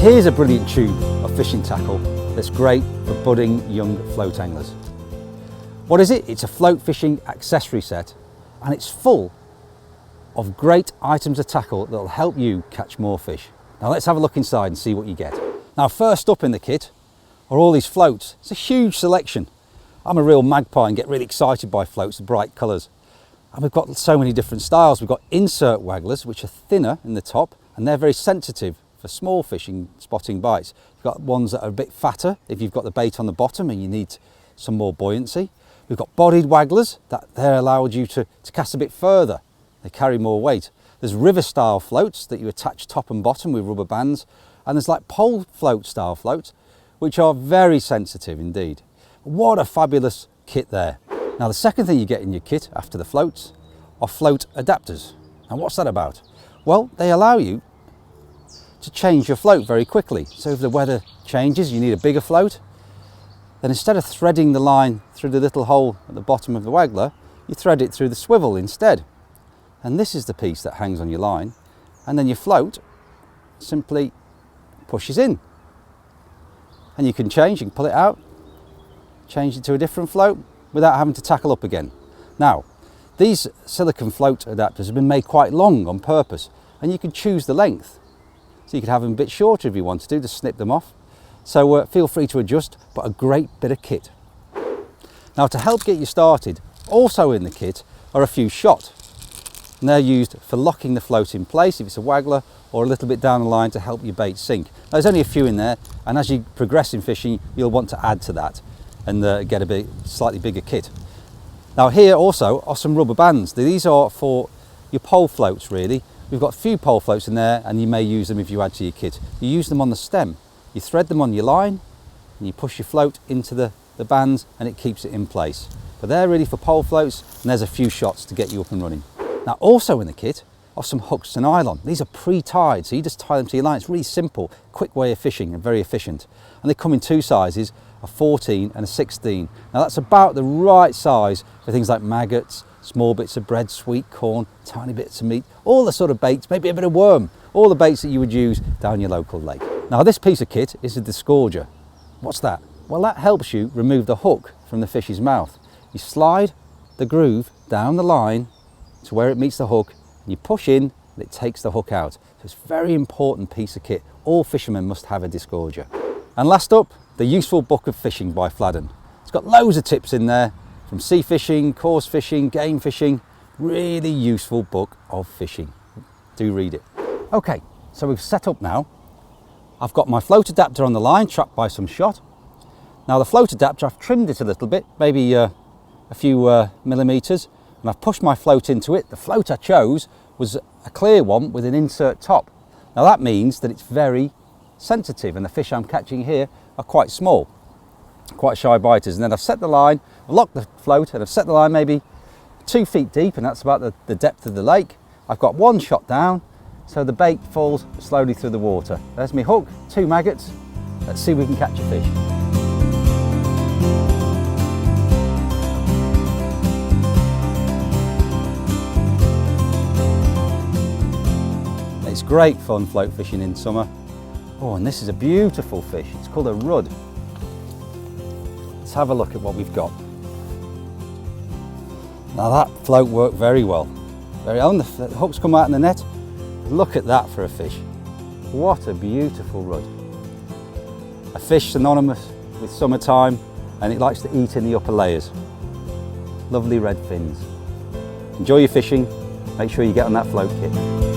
Here's a brilliant tube of fishing tackle that's great for budding young float anglers. What is it? It's a float fishing accessory set, and it's full of great items of tackle that will help you catch more fish. Now let's have a look inside and see what you get. Now first up in the kit are all these floats. It's a huge selection. I'm a real magpie and get really excited by floats with bright colours. And we've got so many different styles. We've got insert wagglers, which are thinner in the top, and they're very sensitive for small fishing, spotting bites. You've got ones that are a bit fatter if you've got the bait on the bottom and you need some more buoyancy. We've got bodied wagglers that they're allowed you to cast a bit further. They carry more weight. There's river style floats that you attach top and bottom with rubber bands, and there's like pole float style floats which are very sensitive indeed. What a fabulous kit there. Now the second thing you get in your kit after the floats are float adapters. And what's that about? Well, they allow you to change your float very quickly. So if the weather changes, you need a bigger float, then instead of threading the line through the little hole at the bottom of the waggler, you thread it through the swivel instead. And this is the piece that hangs on your line, and then your float simply pushes in. And you can pull it out, change it to a different float without having to tackle up again. Now, these silicone float adapters have been made quite long on purpose, and you can choose the length. So you could have them a bit shorter if you want to snip them off. So feel free to adjust, but a great bit of kit. Now to help get you started, also in the kit are a few shot. And they're used for locking the float in place if it's a waggler, or a little bit down the line to help your bait sink. Now, there's only a few in there, and as you progress in fishing, you'll want to add to that and get a slightly bigger kit. Now here also are some rubber bands. These are for your pole floats really. We've got a few pole floats in there, and you may use them if you add to your kit. You use them on the stem. You thread them on your line, and you push your float into the bands, and it keeps it in place. But they're really for pole floats, and there's a few shots to get you up and running. Now also in the kit are some hooks to nylon. These are pre-tied, so you just tie them to your line. It's really simple, quick way of fishing and very efficient. And they come in two sizes, a 14 and a 16. Now that's about the right size for things like maggots, small bits of bread, sweet corn, tiny bits of meat, all the sort of baits, maybe a bit of worm, all the baits that you would use down your local lake. Now this piece of kit is a Disgorger. What's that? Well, that helps you remove the hook from the fish's mouth. You slide the groove down the line to where it meets the hook, and you push in and it takes the hook out. So it's a very important piece of kit. All fishermen must have a Disgorger. And last up, the Useful Book of Fishing by Fladen. It's got loads of tips in there, from sea fishing, coarse fishing, game fishing. Really useful book of fishing. Do read it. Okay, so we've set up now. I've got my float adapter on the line, trapped by some shot. Now the float adapter, I've trimmed it a little bit, maybe a few millimeters, and I've pushed my float into it. The float I chose was a clear one with an insert top. Now that means that it's very sensitive, and the fish I'm catching here are quite small, quite shy biters. And then I've set the line, I've locked the float, and I've set the line maybe 2 feet deep, and that's about the depth of the lake. I've got one shot down, so the bait falls slowly through the water. There's my hook, 2 maggots. Let's see if we can catch a fish. It's great fun float fishing in summer. Oh, and this is a beautiful fish. It's called a rudd. Let's have a look at what we've got. Now that float worked very well. The hooks come out in the net. Look at that for a fish. What a beautiful rudd. A fish synonymous with summertime, and it likes to eat in the upper layers. Lovely red fins. Enjoy your fishing. Make sure you get on that float kit.